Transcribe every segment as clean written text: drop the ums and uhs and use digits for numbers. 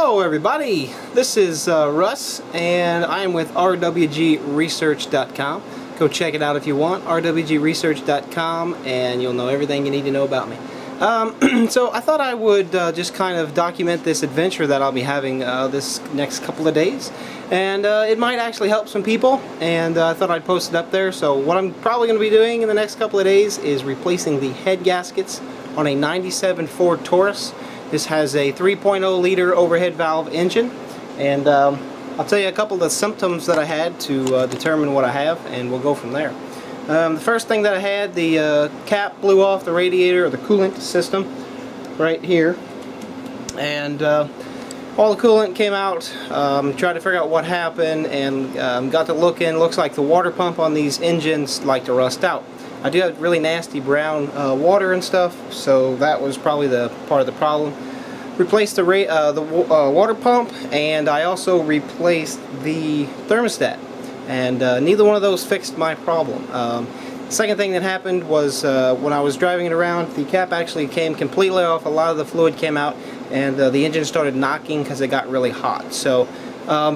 Hello everybody, this is Russ and I am with rwgresearch.com. Go check it out if you want, rwgresearch.com, and you'll know everything you need to know about me. So I thought I would just kind of document this adventure that I'll be having this next couple of days, and it might actually help some people, and I thought I'd post it up there. So what I'm probably going to be doing in the next couple of days is replacing the head gaskets on a 97 Ford Taurus. This has a 3.0 liter overhead valve engine, and I'll tell you a couple of the symptoms that I had to determine what I have, and we'll go from there. The first thing that I had, the cap blew off the radiator or the coolant system right here, and all the coolant came out. Tried to figure out what happened, and got to looking. Looks like the water pump on these engines like to rust out. I do have really nasty brown water and stuff, so that was probably the part of the problem. Replaced the water pump, and I also replaced the thermostat, and neither one of those fixed my problem. Second thing that happened was when I was driving it around, the cap actually came completely off. A lot of the fluid came out, and the engine started knocking because it got really hot. So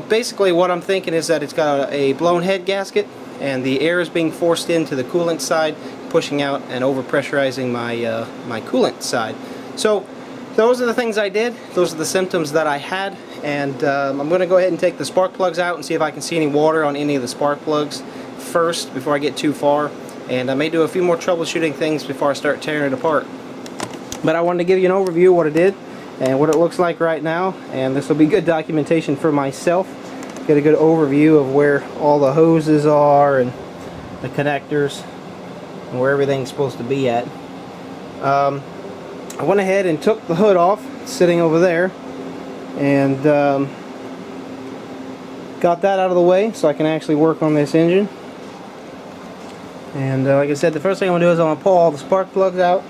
basically what I'm thinking is that it's got a blown head gasket, and the air is being forced into the coolant side, pushing out and overpressurizing my my coolant side. So those are the things I did. Those are the symptoms that I had, and I'm going to go ahead and take the spark plugs out and see if I can see any water on any of the spark plugs first before I get too far, and I may do a few more troubleshooting things before I start tearing it apart. But I wanted to give you an overview of what it did and what it looks like right now, and this will be good documentation for myself. Get a good overview of where all the hoses are and the connectors and where everything's supposed to be at. I went ahead and took the hood off, sitting over there, and got that out of the way so I can actually work on this engine. And like I said, the first thing I'm going to do is I'm going to pull all the spark plugs out,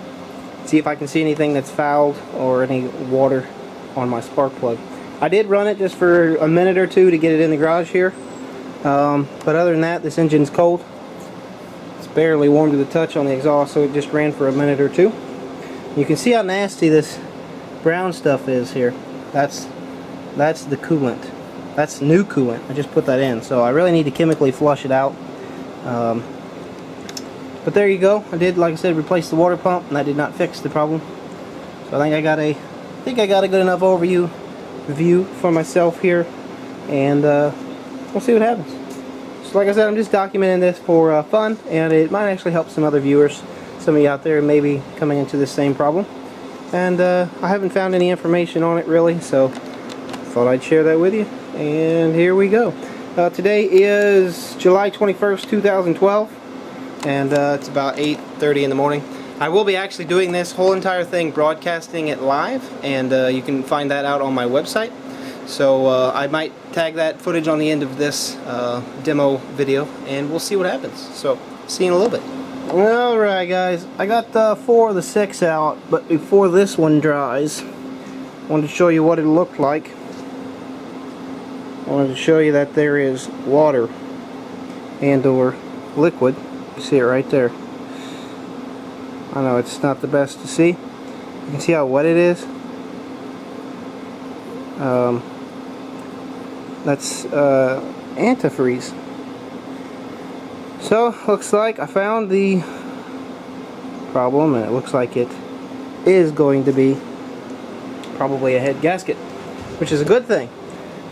see if I can see anything that's fouled or any water on my spark plug. I did run it just for a minute or two to get it in the garage here, but other than that, this engine's cold. It's barely warm to the touch on the exhaust, so it just ran for a minute or two. You can see how nasty this brown stuff is here. That's the coolant. That's new coolant. I just put that in, so I really need to chemically flush it out. But there you go. I did, like I said, replace the water pump, and that did not fix the problem. So I think I got a good enough overview for myself here, and we'll see what happens. So like I said, I'm just documenting this for fun, and it might actually help some other viewers, some of you out there maybe coming into this same problem. And I haven't found any information on it really, so thought I'd share that with you, and here we go. Today is July 21st, 2012, and it's about 8:30 in the morning. I will be actually doing this whole entire thing, broadcasting it live, and you can find that out on my website. So I might tag that footage on the end of this demo video, and we'll see what happens. So see you in a little bit. Alright guys, I got 4 of the 6 out, but before this one dries, I wanted to show you what it looked like. I wanted to show you that there is water and or liquid. You see it right there. I know it's not the best to see. You can see how wet it is. That's antifreeze. So looks like I found the problem, and it looks like it is going to be probably a head gasket, which is a good thing.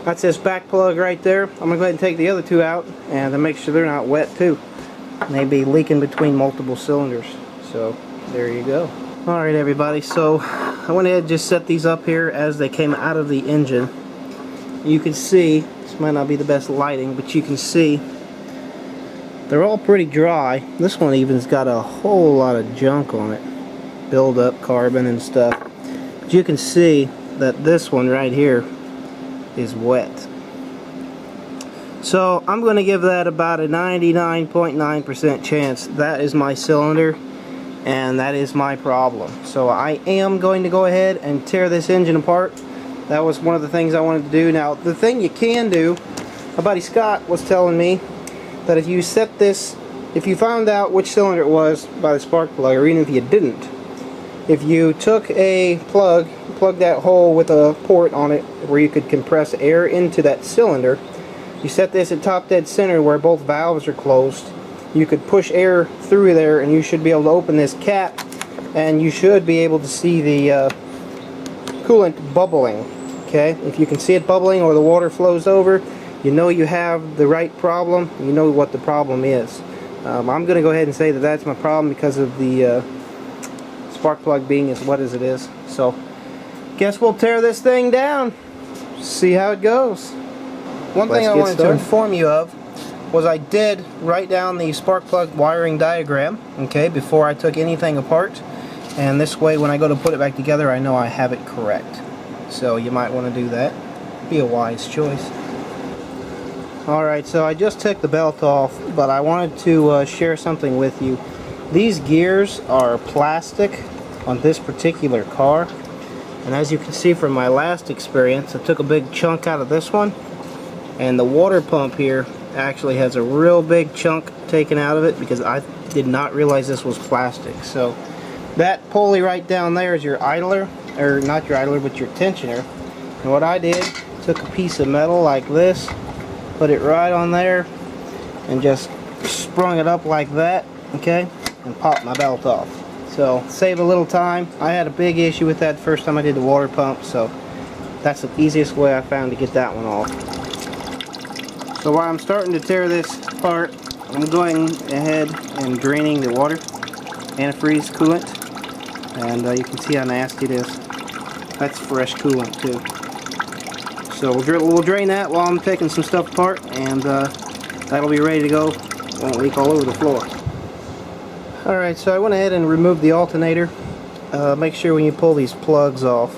That's this back plug right there. I'm going to go ahead and take the other 2 out and make sure they're not wet too. And they be leaking between multiple cylinders. So there you go. Alright everybody, so I went ahead and just set these up here as they came out of the engine. You can see, this might not be the best lighting, but you can see they're all pretty dry. This one even's got a whole lot of junk on it, build up carbon and stuff. But you can see that this one right here is wet. So I'm going to give that about a 99.9% chance that is my cylinder, and that is my problem. So I am going to go ahead and tear this engine apart. That was one of the things I wanted to do. Now the thing you can do, my buddy Scott was telling me that if you set this, if you found out which cylinder it was by the spark plug, or even if you didn't, If you took a plug that hole with a port on it where you could compress air into that cylinder, you set this at top dead center where both valves are closed, you could push air through there and you should be able to open this cap and you should be able to see the coolant bubbling. Okay, if you can see it bubbling or the water flows over, you know you have the right problem, you know what the problem is. I'm going to go ahead and say that that's my problem because of the spark plug being as wet as it is. So guess we'll tear this thing down, see how it goes. One thing I wanted to inform you of was I did write down the spark plug wiring diagram, okay, before I took anything apart, and this way when I go to put it back together I know I have it correct. So you might want to do that. Be a wise choice. Alright, so I just took the belt off, but I wanted to share something with you. These gears are plastic on this particular car, and as you can see from my last experience, I took a big chunk out of this one, and the water pump here actually has a real big chunk taken out of it because I did not realize this was plastic. So that pulley right down there is your idler, or not your idler but your tensioner, and what I did, took a piece of metal like this, put it right on there and just sprung it up like that, okay, and popped my belt off. So save a little time. I had a big issue with that the first time I did the water pump, so that's the easiest way I found to get that one off. So while I'm starting to tear this apart, I'm going ahead and draining the water, antifreeze coolant, and you can see how nasty it is. That's fresh coolant too. So we'll drain that while I'm taking some stuff apart, and that'll be ready to go. Won't leak all over the floor. Alright, so I went ahead and removed the alternator. Make sure when you pull these plugs off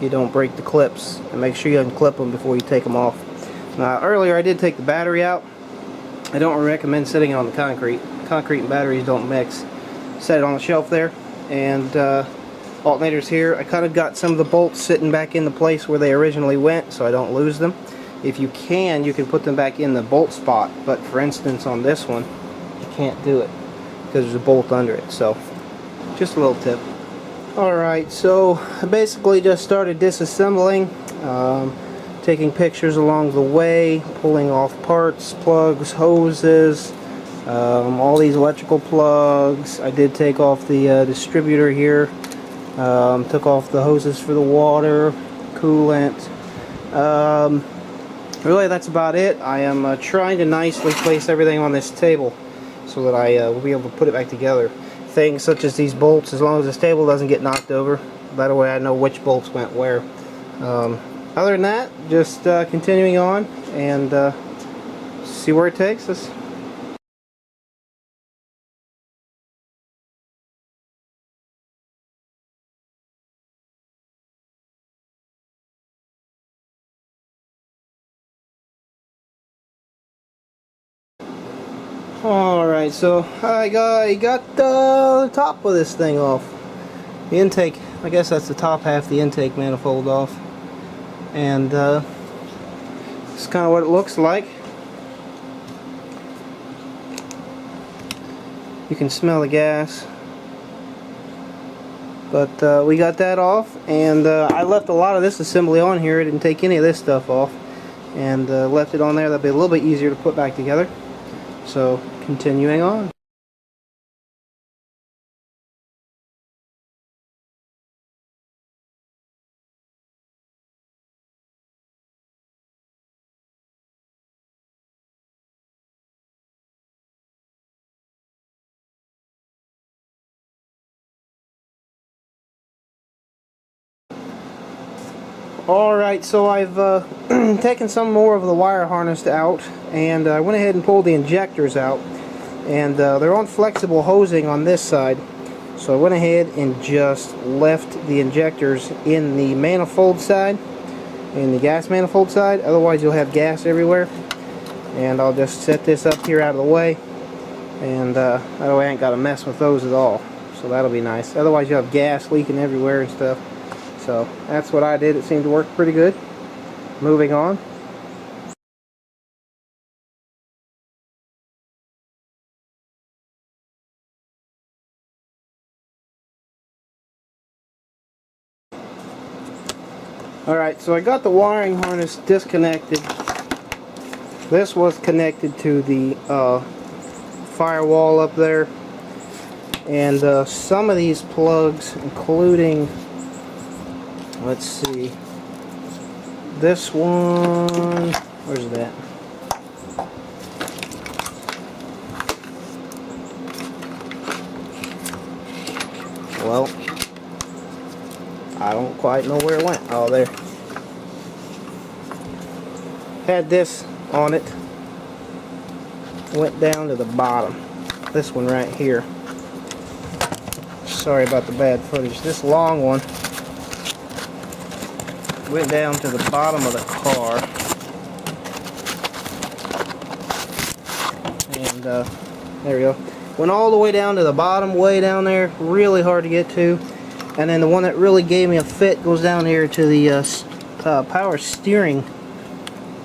you don't break the clips, and make sure you unclip them before you take them off. Now earlier I did take the battery out. I don't recommend sitting it on the concrete. Concrete and batteries don't mix. Set it on the shelf there, and alternators here. I kind of got some of the bolts sitting back in the place where they originally went so I don't lose them. If you can put them back in the bolt spot, but for instance on this one you can't do it because there's a bolt under it. So just a little tip. Alright, so I basically just started disassembling, taking pictures along the way, pulling off parts, plugs, hoses, all these electrical plugs. I did take off the distributor here, took off the hoses for the water, coolant. Really that's about it. I am trying to nicely place everything on this table so that I will be able to put it back together. Things such as these bolts, as long as this table doesn't get knocked over, that way I know which bolts went where. Other than that, just continuing on and see where it takes us. Alright, so I got the top of this thing off. The intake, I guess that's the top half, the intake manifold off. And this is kind of what it looks like. You can smell the gas. But we got that off, and I left a lot of this assembly on here. I didn't take any of this stuff off, and left it on there. That'll be a little bit easier to put back together. So continuing on. Alright, so I've taken some more of the wire harness out, and I went ahead and pulled the injectors out, and they're on flexible hosing on this side, so I went ahead and just left the injectors in the manifold side, in the gas manifold side, otherwise you'll have gas everywhere. And I'll just set this up here out of the way, and that way I ain't got to mess with those at all, so that'll be nice. Otherwise you'll have gas leaking everywhere and stuff. So that's what I did. It seemed to work pretty good. Moving on. Alright, so I got the wiring harness disconnected. This was connected to the firewall up there. And some of these plugs, including, let's see, this one, where's that? Well, I don't quite know where it went. Oh, there. Had this on it. Went down to the bottom. This one right here. Sorry about the bad footage. This long one went down to the bottom of the car. And there we go. Went all the way down to the bottom, way down there. Really hard to get to. And then the one that really gave me a fit goes down here to the power steering.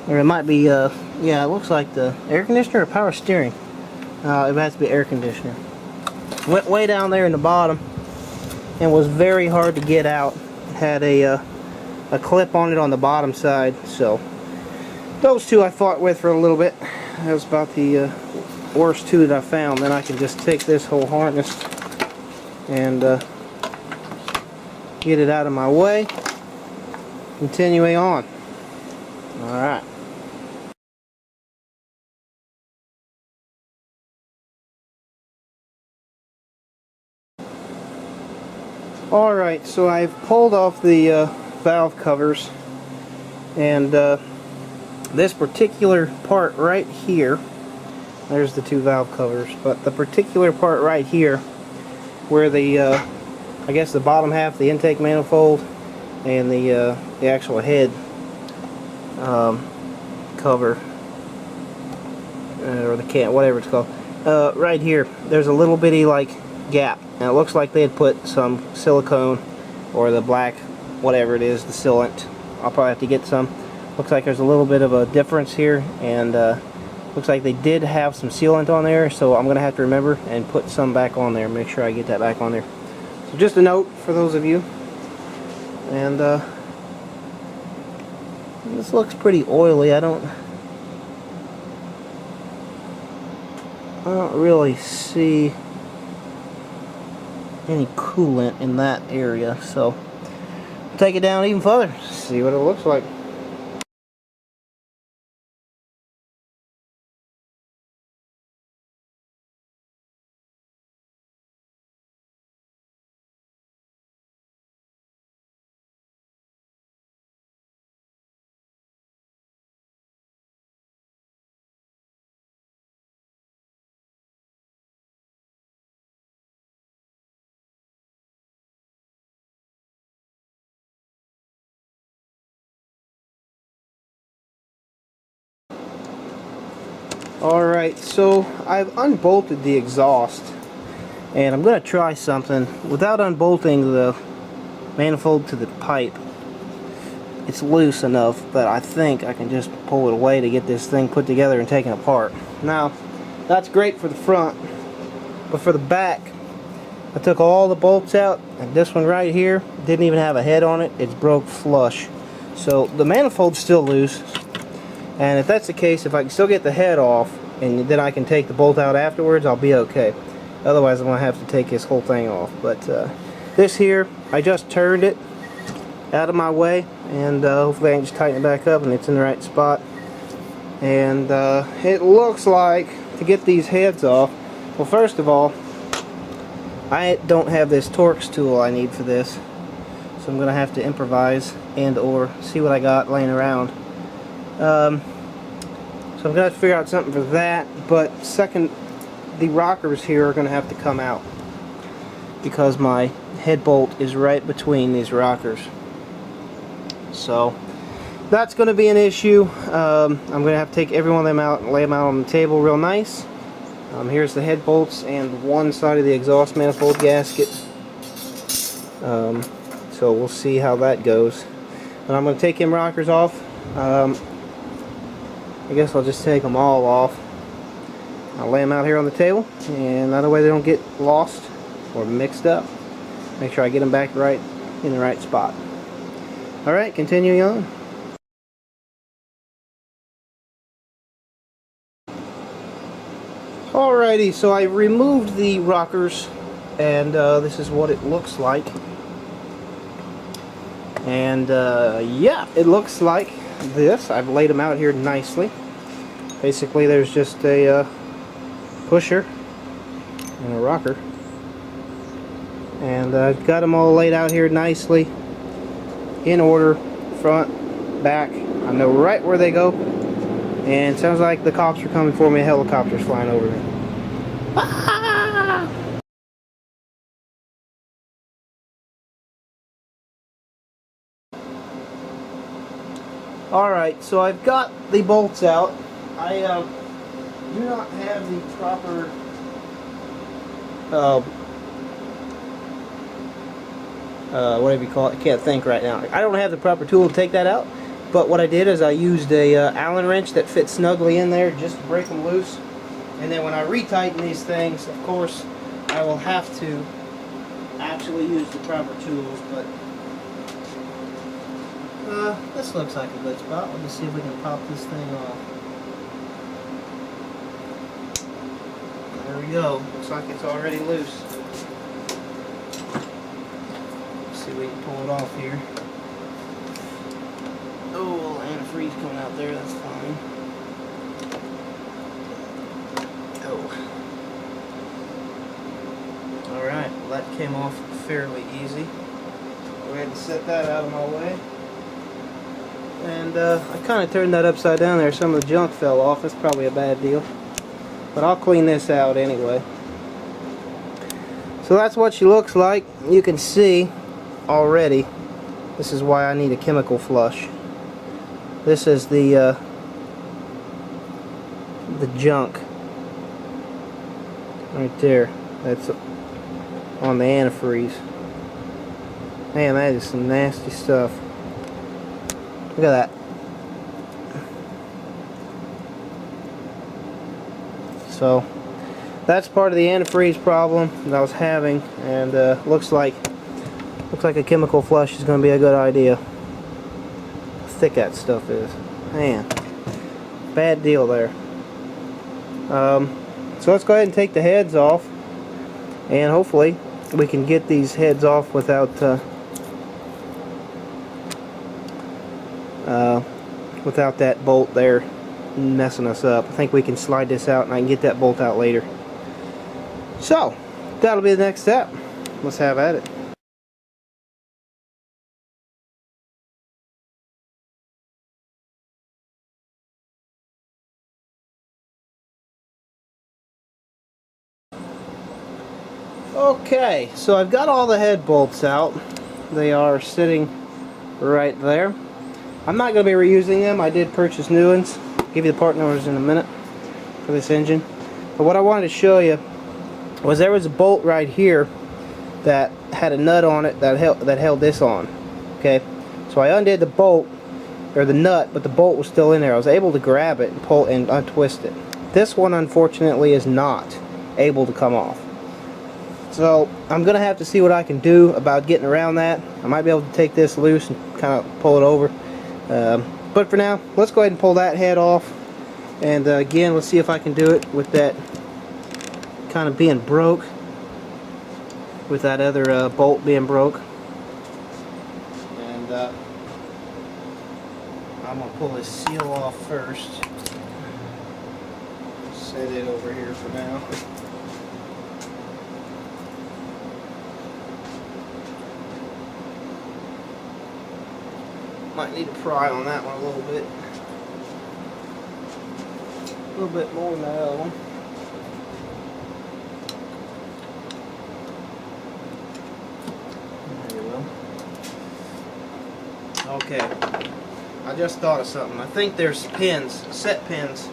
Or it might be, yeah, it looks like the air conditioner or power steering. It has to be air conditioner. Went way down there in the bottom and was very hard to get out. Had a clip on it on the bottom side. So those two I fought with for a little bit. That was about the worst two that I found. Then I can just take this whole harness and get it out of my way. Continuing on. Alright. Alright, so I've pulled off the valve covers, and this particular part right here, there's the two valve covers, but the particular part right here where the I guess the bottom half, the intake manifold, and the actual head cover, or the can, whatever it's called, right here, there's a little bitty like gap. Now it looks like they had put some silicone or the black, whatever it is, the sealant. I'll probably have to get some. Looks like there's a little bit of a difference here, and looks like they did have some sealant on there, so I'm gonna have to remember and put some back on there. Make sure I get that back on there. So just a note for those of you. And this looks pretty oily. I don't really see any coolant in that area, so take it down even further, see what it looks like. Alright, so I've unbolted the exhaust, and I'm going to try something without unbolting the manifold to the pipe. It's loose enough that I think I can just pull it away to get this thing put together and taken apart. Now, that's great for the front, but for the back, I took all the bolts out, and this one right here didn't even have a head on it. It's broke flush. So the manifold's still loose. And if that's the case, if I can still get the head off and then I can take the bolt out afterwards, I'll be okay. Otherwise, I'm going to have to take this whole thing off. But this here, I just turned it out of my way, and hopefully I can just tighten it back up and it's in the right spot. And it looks like, to get these heads off, well, first of all, I don't have this Torx tool I need for this. So I'm going to have to improvise and or see what I got laying around. So I'm going to have to figure out something for that, but second, the rockers here are going to have to come out because my head bolt is right between these rockers. So that's going to be an issue. I'm going to have to take every one of them out and lay them out on the table real nice. Here's the head bolts and one side of the exhaust manifold gasket. So we'll see how that goes. But I'm going to take them rockers off. I guess I'll just take them all off. I'll lay them out here on the table, and that way they don't get lost or mixed up. Make sure I get them back right in the right spot. Alright, continuing on. Alrighty, so I removed the rockers, and this is what it looks like. And yeah, it looks like this. I've laid them out here nicely. Basically, there's just a pusher and a rocker, and I've got them all laid out here nicely in order, front, back. I know right where they go, and it sounds like the cops are coming for me. A helicopter's flying over me. Alright, so I've got the bolts out. I do not have the proper whatever you call it. I can't think right now. I don't have the proper tool to take that out, but what I did is I used a Allen wrench that fits snugly in there just to break them loose. And then when I retighten these things, of course, I will have to actually use the proper tools, but this looks like a good spot. Let me see if we can pop this thing off. There we go. Looks like it's already loose. Let's see if we can pull it off here. Oh, a little antifreeze coming out there. That's fine. Oh. Alright, well that came off fairly easy. Go ahead and set that out of my way. And I kind of turned that upside down there. Some of the junk fell off. That's probably a bad deal. But I'll clean this out anyway. So that's what she looks like. You can see already. This is why I need a chemical flush. This is the junk right there. That's on the antifreeze. Man, that is some nasty stuff. Look at that. So that's part of the antifreeze problem that I was having, and looks like a chemical flush is going to be a good idea. How thick that stuff is. Man, bad deal there. So let's go ahead and take the heads off, and hopefully we can get these heads off without that bolt there messing us up. I think we can slide this out and I can get that bolt out later. So that'll be the next step. Let's have at it. Okay, so I've got all the head bolts out. They are sitting right there. I'm not going to be reusing them. I did purchase new ones. I'll give you the part numbers in a minute for this engine. But what I wanted to show you was there was a bolt right here that had a nut on it that held this on. Okay, so I undid the bolt, or the nut, but the bolt was still in there. I was able to grab it and pull and untwist it. This one, unfortunately, is not able to come off. So I'm going to have to see what I can do about getting around that. I might be able to take this loose and kind of pull it over. But for now, let's go ahead and pull that head off, and again, let's see if I can do it with that kind of being broke, with that other bolt being broke. And I'm going to pull this seal off first. Set it over here for now. Might need to pry on that one a little bit. A little bit more than that other one. There you go. Okay. I just thought of something. I think there's pins, set pins,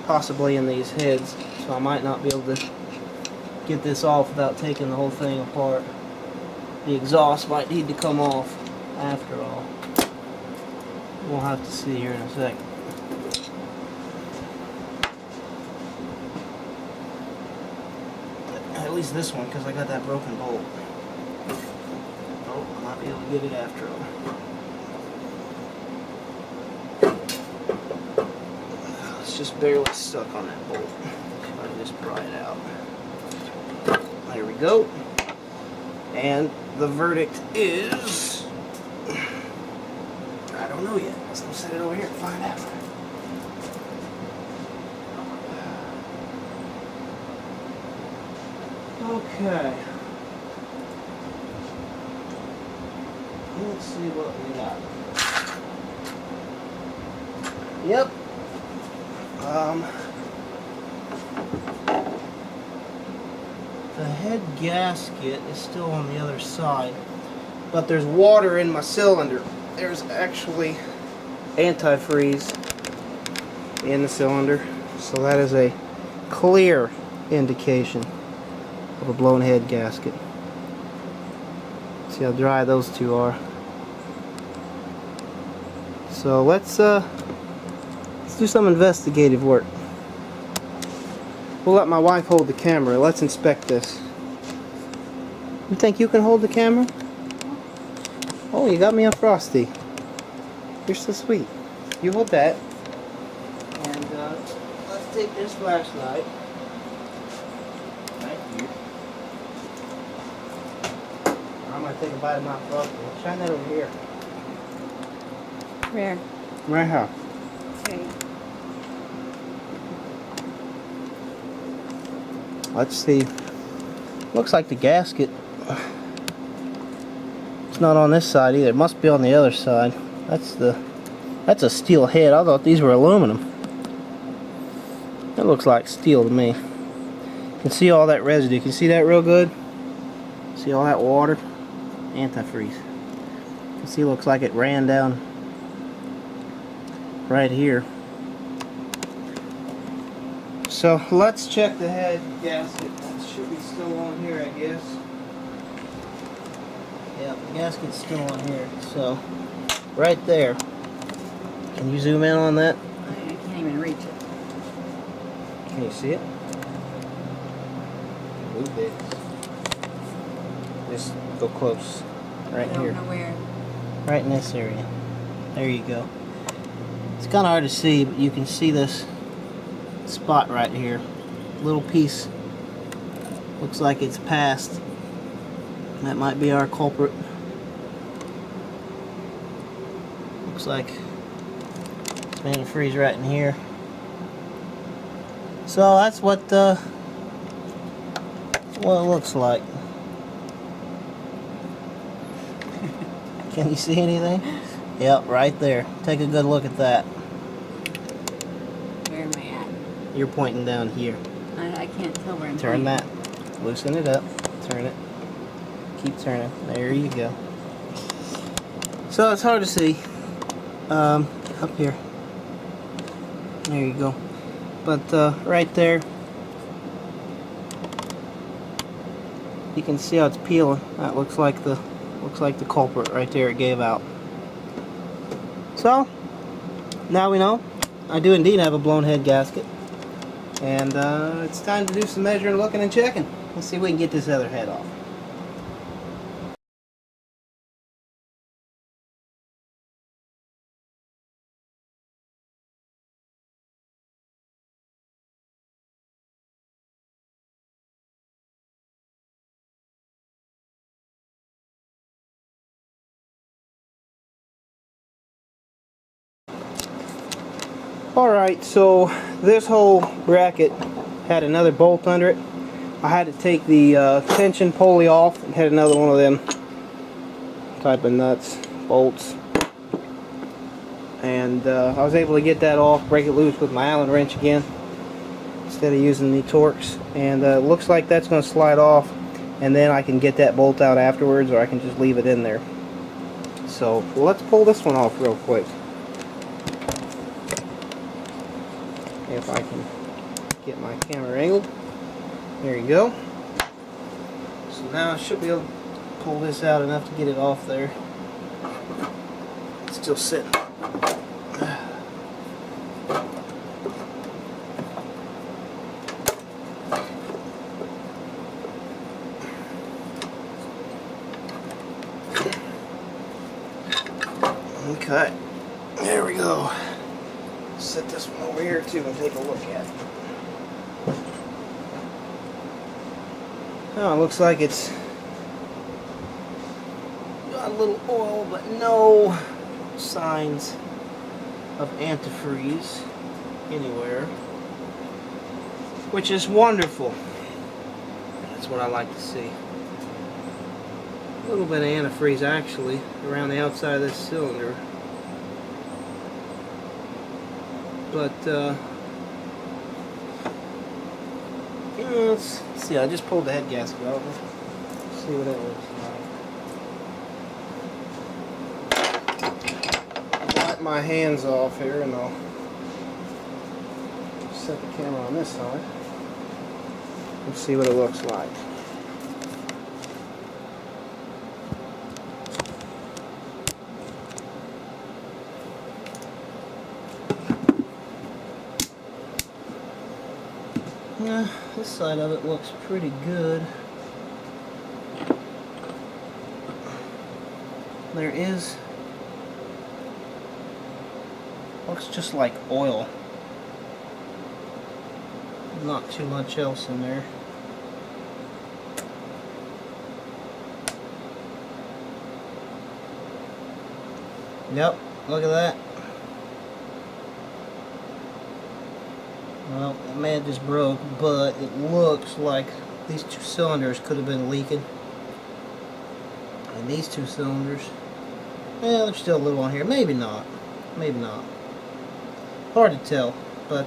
possibly in these heads, so I might not be able to get this off without taking the whole thing apart. The exhaust might need to come off after all. We'll have to see here in a second. At least this one, because I got that broken bolt. Oh, I might be able to get it after all. just barely stuck on that bolt. I just pry it out. There we go. And the verdict is, I don't know yet. Let's go set it over here and find out. Okay. Let's see what we got. Yep. The head gasket is still on the other side, but there's water in my cylinder. There's actually antifreeze in the cylinder, so that is a clear indication of a blown head gasket. See how dry those two are. So let's do some investigative work. We'll let my wife hold the camera. Let's inspect this. You think you can hold the camera? Oh, you got me a Frosty. You're so sweet. You hold that. And let's take this flashlight. Right here. I'm going to take a bite of my Frosty. Shine that over here. Where? Right here. Okay. Let's see. Looks like the gasket. It's not on this side either. It must be on the other side. That's a steel head. I thought these were aluminum. That looks like steel to me. You can see all that residue. You can see that real good. See all that water? Antifreeze. You can see it looks like it ran down right here. So let's check the head gasket. That should be still on here, I guess. Yeah, the gasket's still on here. So right there. Can you zoom in on that? I can't even reach it. Can you see it? Move it. Just go close. Right I don't here. know where. Right in this area. There you go. It's kind of hard to see, but you can see this spot right here. Little piece. Looks like it's past. That might be our culprit. Looks like it's going to freeze right in here. So that's what it looks like. Can you see anything? Yep, right there. Take a good look at that. Where am I at? You're pointing down here. I can't tell where I'm Turn pointing. that. Loosen it up. Turn it. Keep turning. There you go. So it's hard to see. Up here. There you go. But right there, you can see how it's peeling. That looks like the culprit right there. It gave out. So now we know I do indeed have a blown head gasket, and it's time to do some measuring, looking, and checking. Let's see if we can get this other head off. Alright, so this whole bracket had another bolt under it. I had to take the tension pulley off and had another one of them type of nuts, bolts. And I was able to get that off, break it loose with my Allen wrench again instead of using the Torx. And it looks like that's going to slide off, and then I can get that bolt out afterwards, or I can just leave it in there. So let's pull this one off real quick. If I can get my camera angled. There you go. So now I should be able to pull this out enough to get it off there. It's still sitting. Okay. There we go. Set this one over here too and take a look at it. Oh, it looks like it's got a little oil, but no signs of antifreeze anywhere, which is wonderful. That's what I like to see. A little bit of antifreeze actually around the outside of this cylinder, but let's see. I just pulled the head gasket out. Let's see what that looks like. I'll wipe my hands off here and I'll set the camera on this side. Let's see what it looks like. Yeah, this side of it looks pretty good. There is, looks just like oil. Not too much else in there. Yep, look at that. Well, it may have just broke, but it looks like these two cylinders could have been leaking. And these two cylinders, yeah, there's still a little on here. Maybe not. Maybe not. Hard to tell, but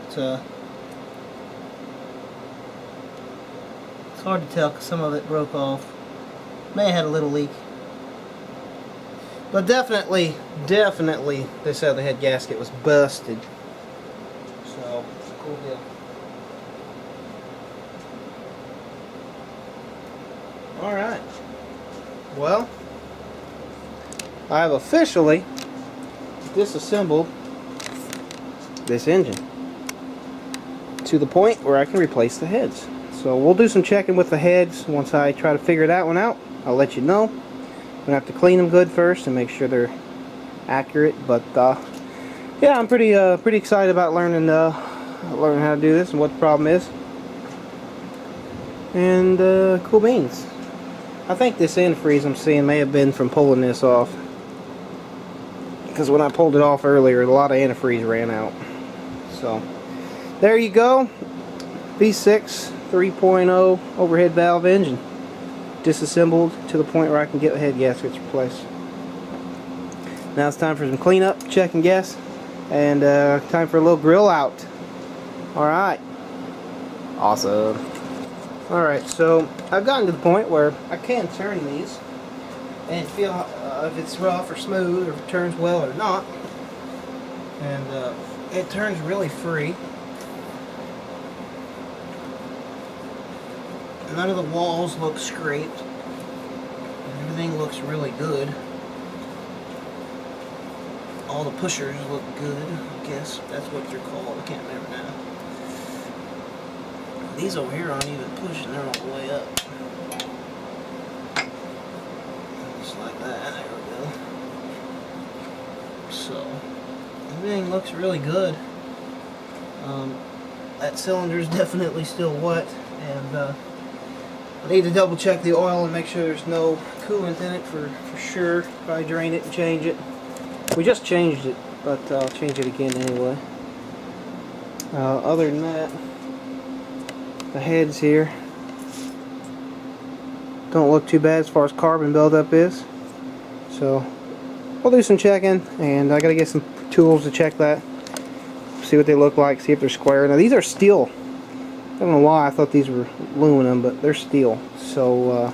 it's hard to tell because some of it broke off. May have had a little leak. But definitely, this other head gasket was busted. So, cool deal. Alright. Well, I have officially disassembled this engine to the point where I can replace the heads. So we'll do some checking with the heads. Once I try to figure that one out, I'll let you know. I'm gonna have to clean them good first and make sure they're accurate. But yeah, I'm pretty excited about learning how to do this and what the problem is. And cool beans. I think this antifreeze I'm seeing may have been from pulling this off, because when I pulled it off earlier, a lot of antifreeze ran out. So there you go. V6 3.0 overhead valve engine, disassembled to the point where I can get the head gaskets replaced. Now it's time for some cleanup, check and guess, and time for a little grill out. Alright. Awesome. Alright, so I've gotten to the point where I can turn these and feel if it's rough or smooth, or if it turns well or not. And it turns really free. None of the walls look scraped. Everything looks really good. All the pushers look good. I guess that's what they're called. I can't remember now. These over here aren't even pushing. They're all the way up. Just like that. There we go. So, everything looks really good. That cylinder is definitely still wet. And I need to double check the oil and make sure there's no coolant in it for sure. Probably drain it and change it. We just changed it, but I'll change it again anyway. Other than that, the heads here don't look too bad as far as carbon buildup is. So we'll do some checking, and I gotta get some tools to check that, see what they look like, see if they're square. Now these are steel. I don't know why I thought these were aluminum, but they're steel. So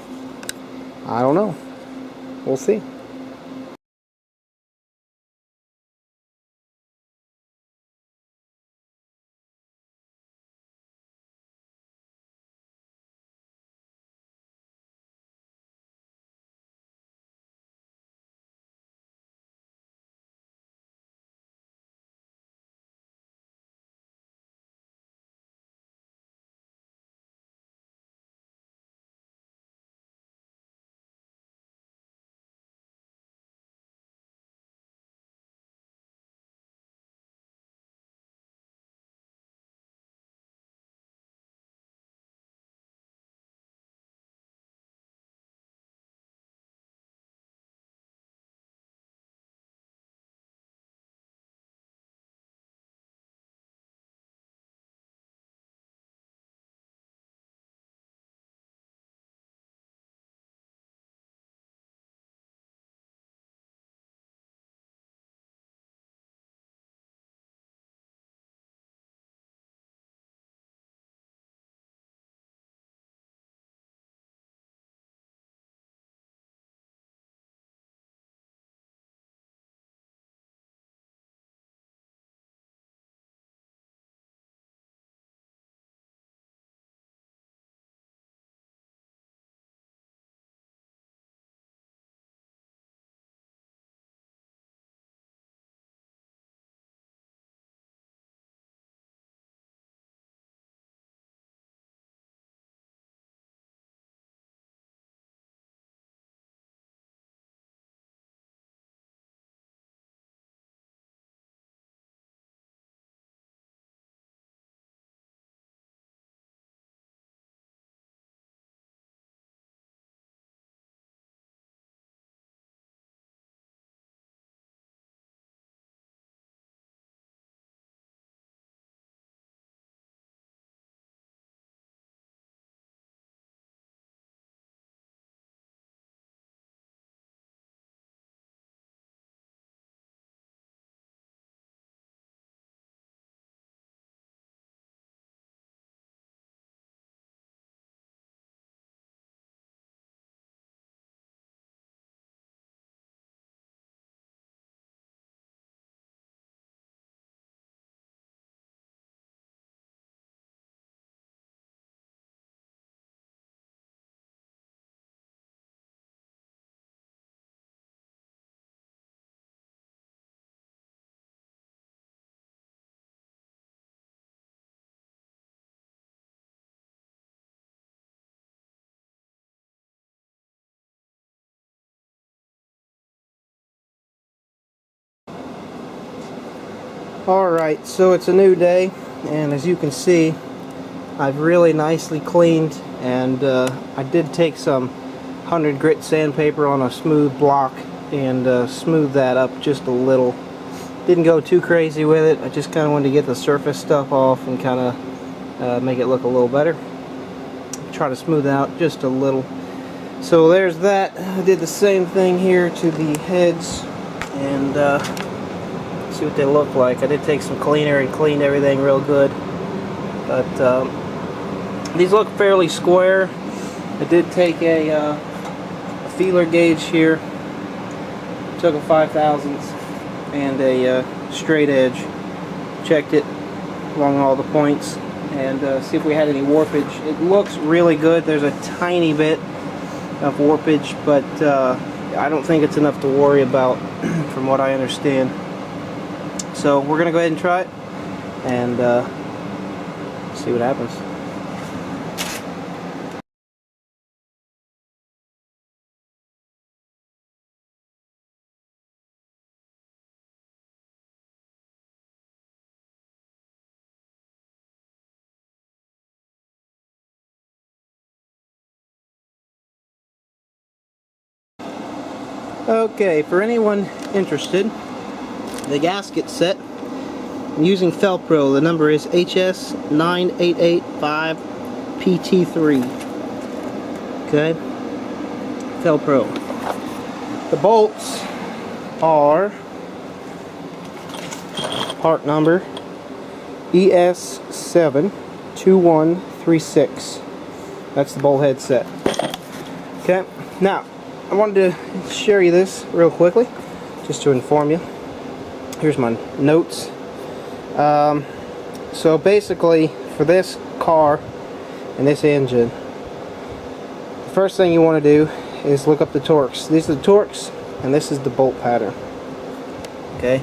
I don't know. We'll see. Alright, so it's a new day, and as you can see, I've really nicely cleaned, and I did take some 100 grit sandpaper on a smooth block and smooth that up just a little. Didn't go too crazy with it. I just kind of wanted to get the surface stuff off and kind of make it look a little better. Try to smooth out just a little. So there's that. I did the same thing here to the heads, and see what they look like. I did take some cleaner and cleaned everything real good, but these look fairly square. I did take a feeler gauge here, took a 5/1000 and a straight edge, checked it along all the points, and see if we had any warpage. It looks really good. There's a tiny bit of warpage, but I don't think it's enough to worry about from what I understand. So we're gonna go ahead and try it and see what happens. Okay, for anyone interested, the gasket set, I'm using Felpro. The number is HS9885PT3. Okay, Felpro. The bolts are part number ES72136. That's the bolt head set. Okay, now I wanted to share you this real quickly, just to inform you. Here's my notes. So basically, for this car and this engine, the first thing you want to do is look up the torques. These are the torques, and this is the bolt pattern. Okay,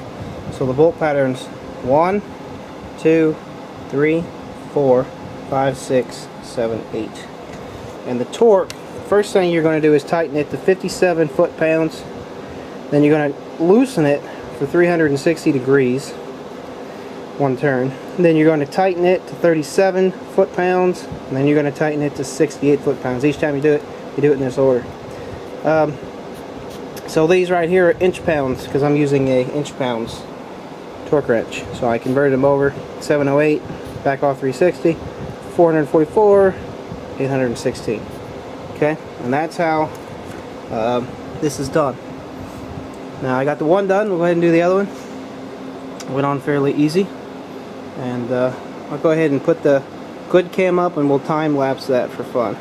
so the bolt patterns 1, 2, 3, 4, 5, 6, 7, 8. And the torque, first thing you're going to do is tighten it to 57 foot-pounds. Then you're going to loosen it for 360 degrees, one turn. And then you're going to tighten it to 37 foot-pounds, and then you're going to tighten it to 68 foot-pounds. Each time you do it in this order. So these right here are inch-pounds, because I'm using a inch-pounds torque wrench. So I converted them over, 708, back off 360, 444, 816. Okay, and that's how this is done. Now I got the one done. We'll go ahead and do the other one. Went on fairly easy, and I'll go ahead and put the good cam up, and we'll time lapse that for fun.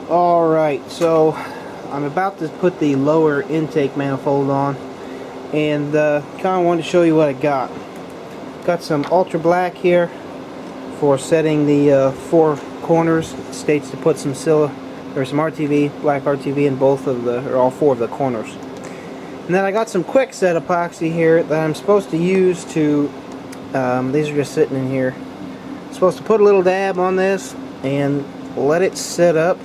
Alright, so I'm about to put the lower intake manifold on, and kind of wanted to show you what I got. Got some ultra black here for setting the four corners. It states to put some some RTV, black RTV in both of the, or all four of the corners. And then I got some quick set epoxy here that I'm supposed to use to, these are just sitting in here. I'm supposed to put a little dab on this and let it set up.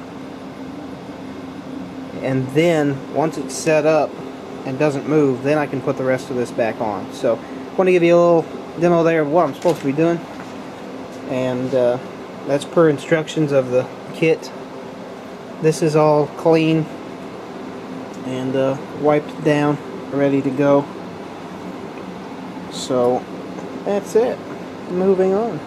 And then once it's set up and doesn't move, then I can put the rest of this back on. So I want to give you a little demo there of what I'm supposed to be doing, and that's per instructions of the kit. This is all clean and wiped down, ready to go. So that's it. Moving on.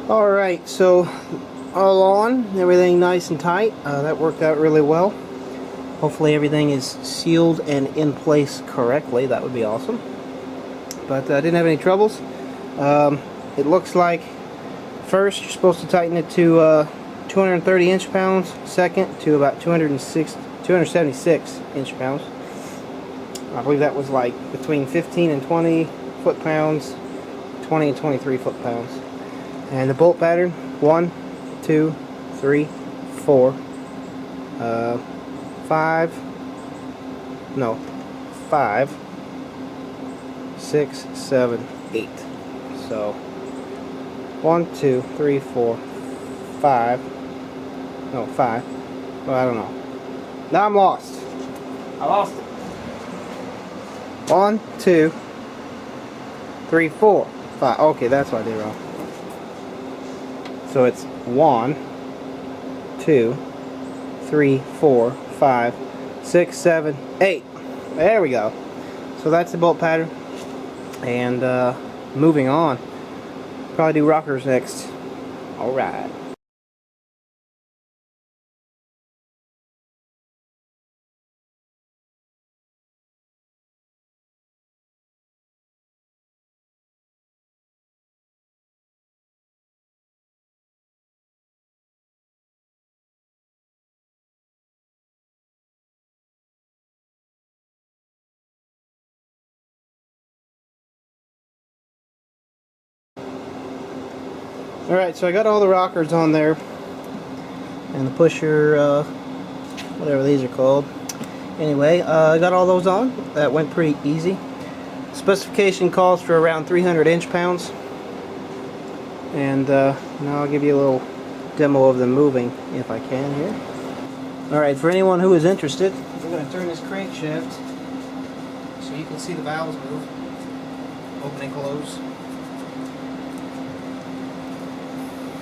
Alright, so all on, everything nice and tight. That worked out really well. Hopefully everything is sealed and in place correctly. That would be awesome. But I didn't have any troubles. It looks like first you're supposed to tighten it to 230 inch-pounds, second to about 276 inch-pounds. I believe that was like between 15 and 20 foot-pounds, 20 and 23 foot-pounds. And the bolt pattern, 1, 2, 3, 4, 5, 6, 7, 8. So 1, 2, 3, 4, 5. No, 5. Well, I don't know. Now I'm lost. I lost it. 1, 2, 3, 4, 5. Okay, that's what I did wrong. So it's 1, 2, 3, 4, 5, 6, 7, 8. There we go. So that's the bolt pattern. And moving on. Probably do rockers next. Alright. Alright, so I got all the rockers on there, and the pusher, whatever these are called. Anyway, I got all those on. That went pretty easy. Specification calls for around 300 inch-pounds. And now I'll give you a little demo of them moving, if I can here. Alright, for anyone who is interested, we're going to turn this crankshaft so you can see the valves move. Open and close.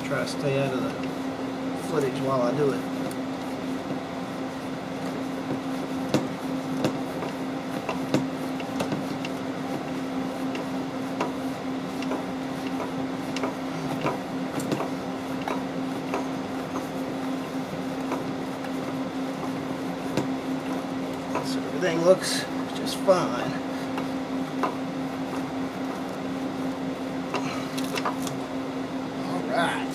Try to stay out of the footage while I do it. So everything looks just fine. All right.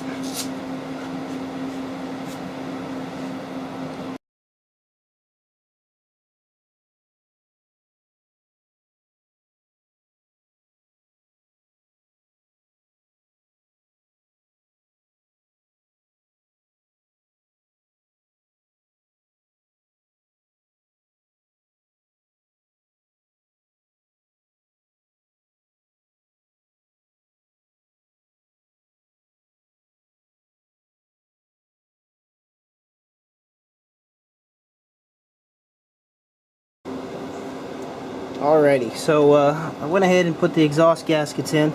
Alrighty, so I went ahead and put the exhaust gaskets in.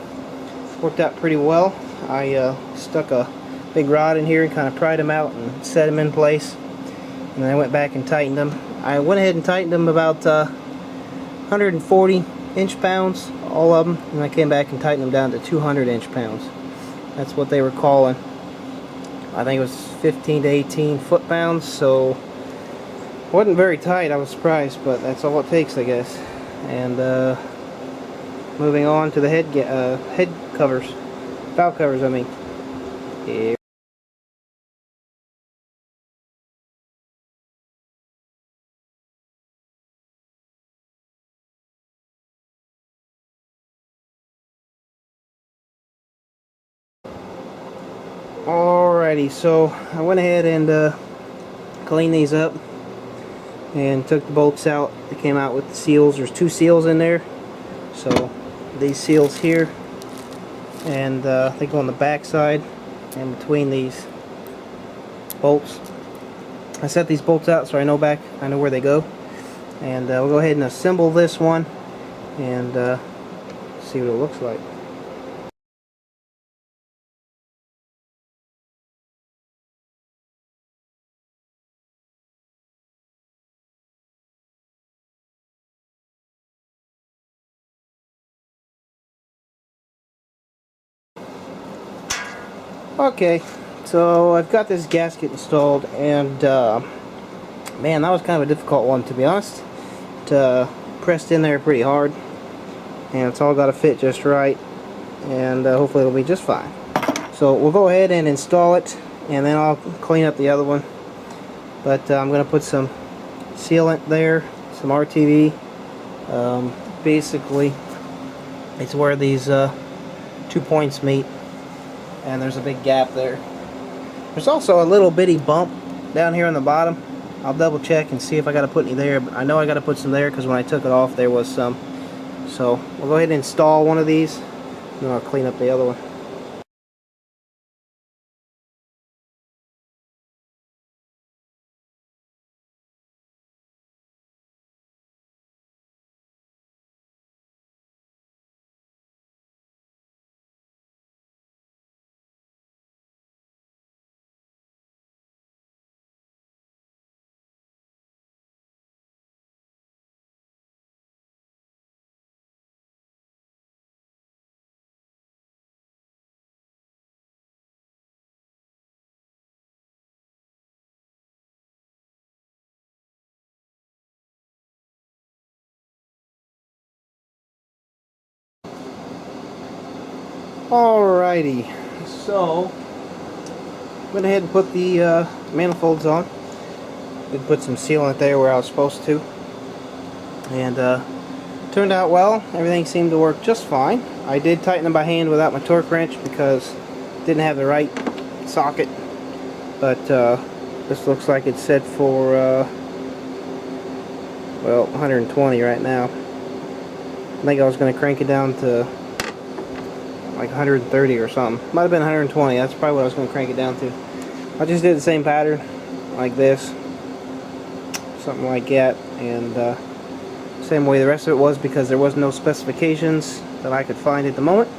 Worked out pretty well. I stuck a big rod in here and kind of pried them out and set them in place. And then I went back and tightened them. I went ahead and tightened them about 140 inch-pounds, all of them. And I came back and tightened them down to 200 inch-pounds. That's what they were calling. I think it was 15 to 18 foot-pounds, so wasn't very tight. I was surprised, but that's all it takes, I guess. And moving on to the head covers, valve covers, I mean. Yeah. Alrighty, so I went ahead and cleaned these up and took the bolts out. They came out with the seals. There's 2 seals in there. So these seals here, and they go on the back side and between these bolts. I set these bolts out so I know where they go. And we'll go ahead and assemble this one and see what it looks like. Okay, so I've got this gasket installed, and man, that was kind of a difficult one, to be honest. It pressed in there pretty hard, and it's all got to fit just right, and hopefully it'll be just fine. So we'll go ahead and install it, and then I'll clean up the other one. But I'm going to put some sealant there, some RTV. Basically, it's where these 2 points meet, and there's a big gap there. There's also a little bitty bump down here on the bottom. I'll double check and see if I got to put any there, but I know I got to put some there because when I took it off there was some. So we'll go ahead and install one of these, and then I'll clean up the other one. Alrighty, so went ahead and put the manifolds on. Did put some sealant there where I was supposed to, and turned out well. Everything seemed to work just fine. I did tighten them by hand without my torque wrench because it didn't have the right socket, but this looks like it's set for well, 120 right now. I think I was going to crank it down to like 130 or something. Might have been 120. That's probably what I was going to crank it down to. I just did the same pattern like this, something like that, and same way the rest of it was, because there was no specifications that I could find at the moment.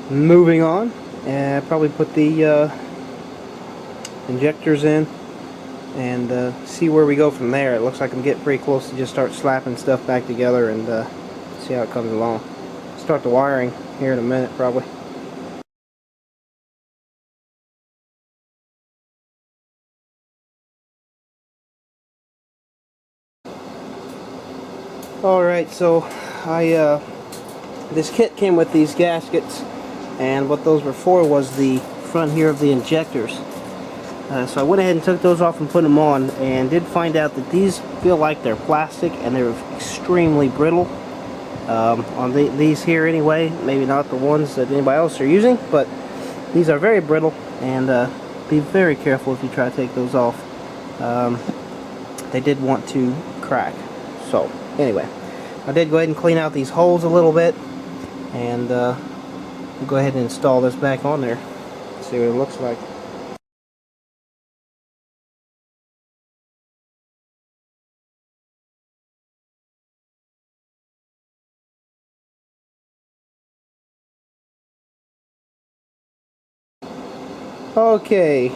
Moving on, and probably put the injectors in and see where we go from there. It looks like I'm getting pretty close to just start slapping stuff back together and see how it comes along. Start the wiring here in a minute probably. Alright, so this kit came with these gaskets, and what those were for was the front here of the injectors. So I went ahead and took those off and put them on, and did find out that these feel like they're plastic and they're extremely brittle. On these here anyway, maybe not the ones that anybody else are using, but these are very brittle, and be very careful if you try to take those off. They did want to crack. So anyway, I did go ahead and clean out these holes a little bit, and we'll go ahead and install this back on there. See what it looks like. Okay,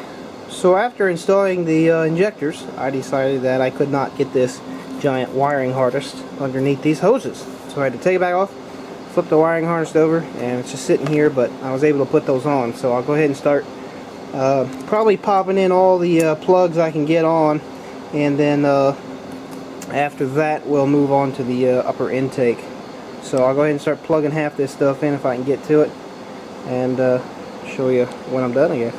so after installing the injectors, I decided that I could not get this giant wiring harness underneath these hoses. So I had to take it back off, flipped the wiring harness over, and it's just sitting here, but I was able to put those on. So I'll go ahead and start probably popping in all the plugs I can get on, and then after that we'll move on to the upper intake. So I'll go ahead and start plugging half this stuff in if I can get to it, and show you when I'm done, I guess.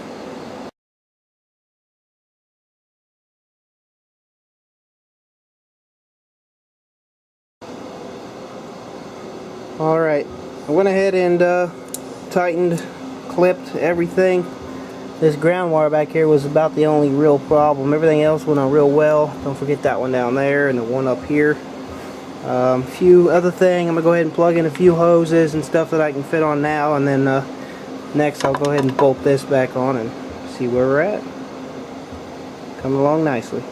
Alright, I went ahead and tightened, clipped everything. This ground wire back here was about the only real problem. Everything else went on real well. Don't forget that one down there and the one up here. A few other things, I'm going to go ahead and plug in a few hoses and stuff that I can fit on now, and then next I'll go ahead and bolt this back on and see where we're at. Coming along nicely.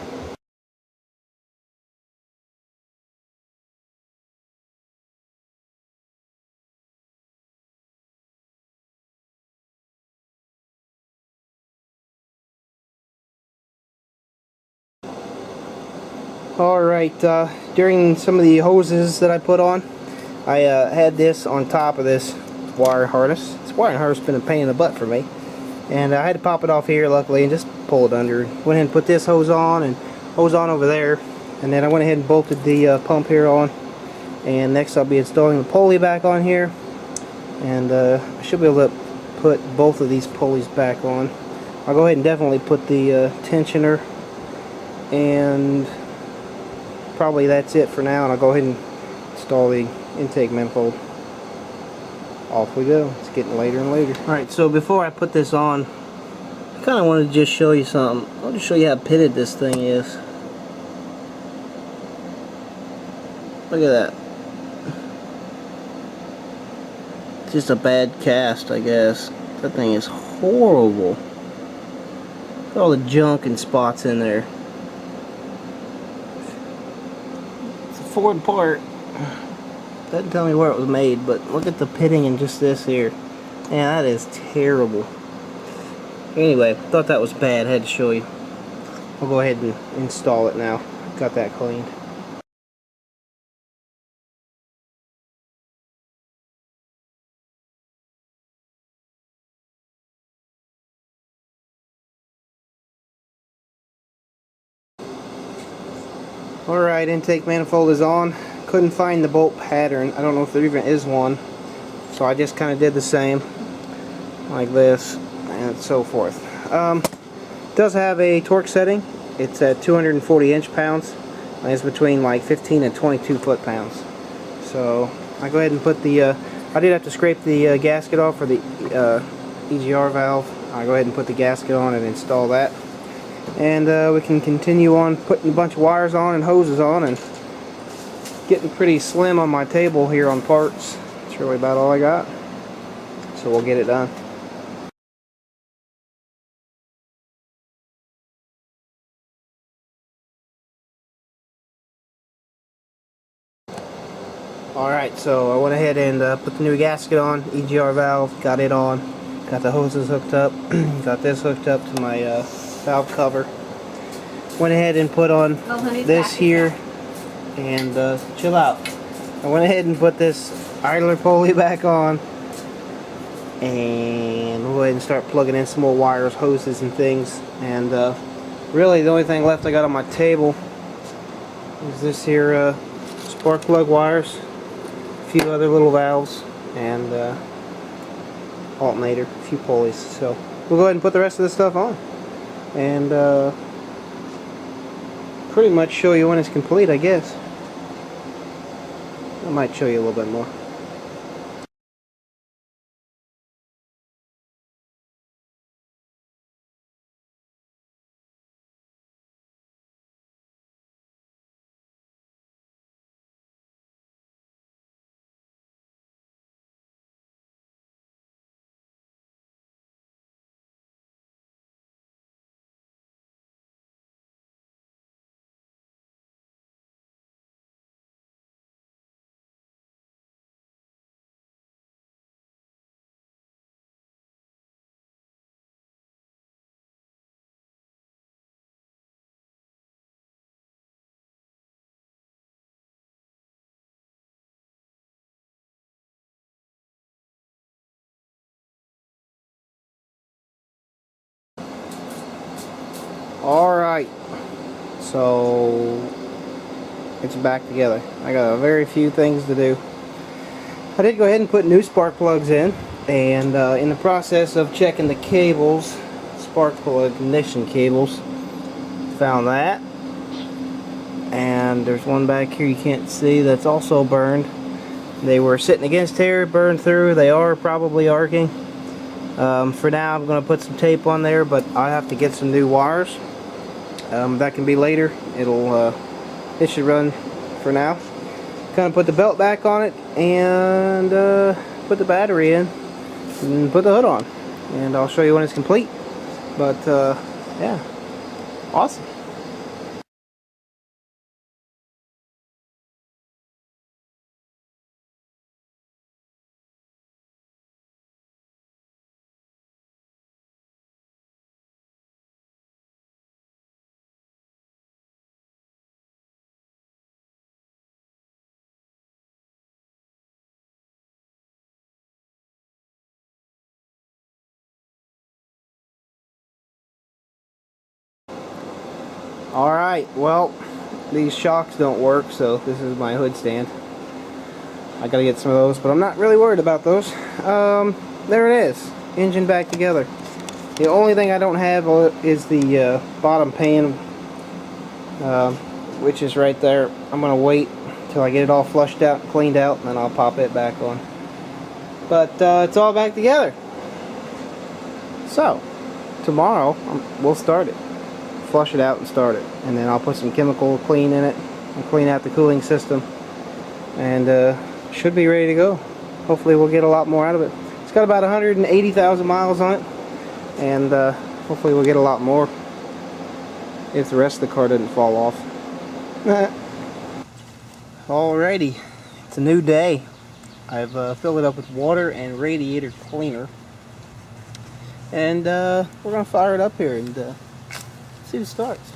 Alright, during some of the hoses that I put on, I had this on top of this wire harness. This wire harness has been a pain in the butt for me, and I had to pop it off here luckily and just pull it under. Went ahead and put this hose on and hose on over there, and then I went ahead and bolted the pump here on, and next I'll be installing the pulley back on here, and I should be able to put both of these pulleys back on. I'll go ahead and definitely put the tensioner, and probably that's it for now, and I'll go ahead and install the intake manifold. Off we go. It's getting later and later. Alright, so before I put this on, I kind of wanted to just show you something. I want to show you how pitted this thing is. Look at that. It's just a bad cast, I guess. That thing is horrible. Look at all the junk and spots in there. Ford part. Doesn't tell me where it was made, but look at the pitting in just this here. Man, that is terrible. Anyway, thought that was bad. Had to show you. I'll go ahead and install it now. Got that cleaned. Alright, intake manifold is on. Couldn't find the bolt pattern. I don't know if there even is one. So I just kind of did the same. Like this. And so forth. It does have a torque setting. It's at 240 inch-pounds. And it's between like 15 and 22 foot-pounds. So I go ahead and put the... I did have to scrape the gasket off for the EGR valve. I go ahead and put the gasket on and install that. And we can continue on putting a bunch of wires on and hoses on, and getting pretty slim on my table here on parts. That's really about all I got. So we'll get it done. Alright, so I went ahead and put the new gasket on, EGR valve, got it on, got the hoses hooked up, got this hooked up to my valve cover. Went ahead and put on this here, and chill out. I went ahead and put this idler pulley back on, and we'll go ahead and start plugging in some more wires, hoses, and things. And really the only thing left I got on my table is this here spark plug wires, a few other little valves, and alternator, a few pulleys. So we'll go ahead and put the rest of this stuff on, and pretty much show you when it's complete, I guess. I might show you a little bit more. Alright, so it's back together. I got a very few things to do. I did go ahead and put new spark plugs in, and in the process of checking the cables, spark plug ignition cables, found that. And there's one back here you can't see that's also burned. They were sitting against here, burned through. They are probably arcing. For now I'm going to put some tape on there, but I have to get some new wires. That can be later. It should run for now. Kind of put the belt back on it and put the battery in and put the hood on. And I'll show you when it's complete. But yeah, awesome. Alright, well, these shocks don't work, so this is my hood stand. I gotta get some of those, but I'm not really worried about those. There it is. Engine back together. The only thing I don't have is the bottom pan, which is right there. I'm gonna wait till I get it all flushed out and cleaned out, and then I'll pop it back on. But it's all back together. So, tomorrow we'll start it. Flush it out and start it, and then I'll put some chemical clean in it and clean out the cooling system, and should be ready to go. Hopefully we'll get a lot more out of it. It's got about 180,000 miles on it, and hopefully we'll get a lot more if the rest of the car doesn't fall off. Alrighty, it's a new day. I've filled it up with water and radiator cleaner, and we're gonna fire it up here and see if it starts.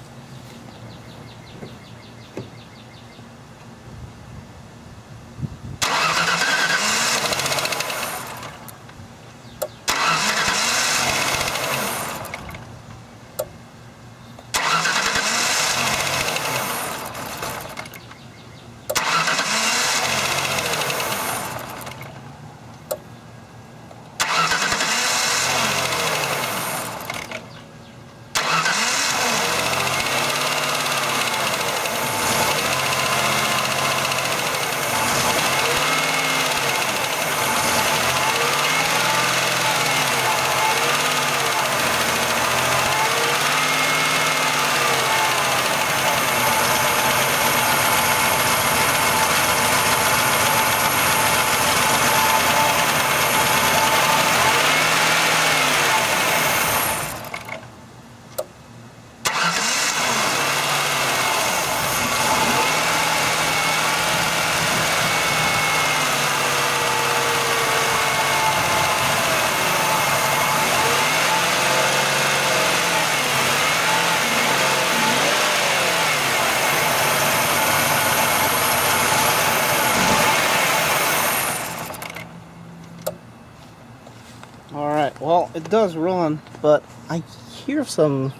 Alright, well, it does run, but I hear some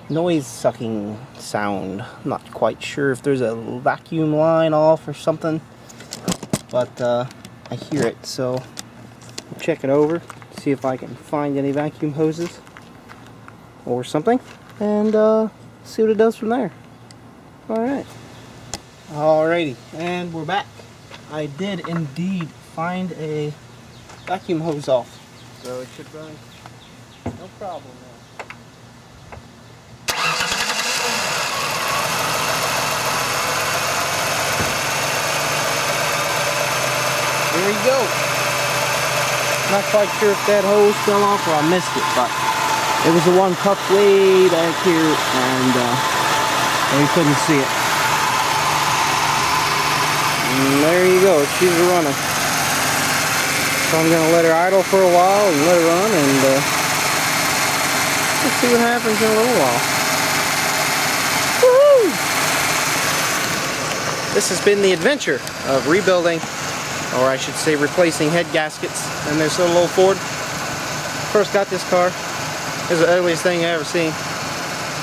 noise sucking sound. I'm not quite sure if there's a vacuum line off or something, but I hear it, so I'll check it over, see if I can find any vacuum hoses or something, and see what it does from there. Alright. Alrighty, and we're back. I did indeed find a vacuum hose off, so it should run no problem now. There you go. Not quite sure if that hose fell off or I missed it, but it was the one tucked way back here, and you couldn't see it. And there you go, she's running. So I'm going to let her idle for a while and let her run, and let's see what happens in a little while. Woo! This has been the adventure of rebuilding, or I should say replacing head gaskets in this little old Ford. First got this car. It was the ugliest thing I ever seen.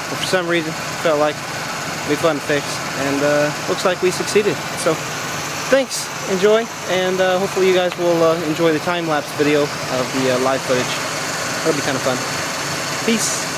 but for some reason felt like it'd be fun to fix, and looks like we succeeded. So thanks, enjoy, and hopefully you guys will enjoy the time-lapse video of the live footage. That'll be kind of fun. Peace.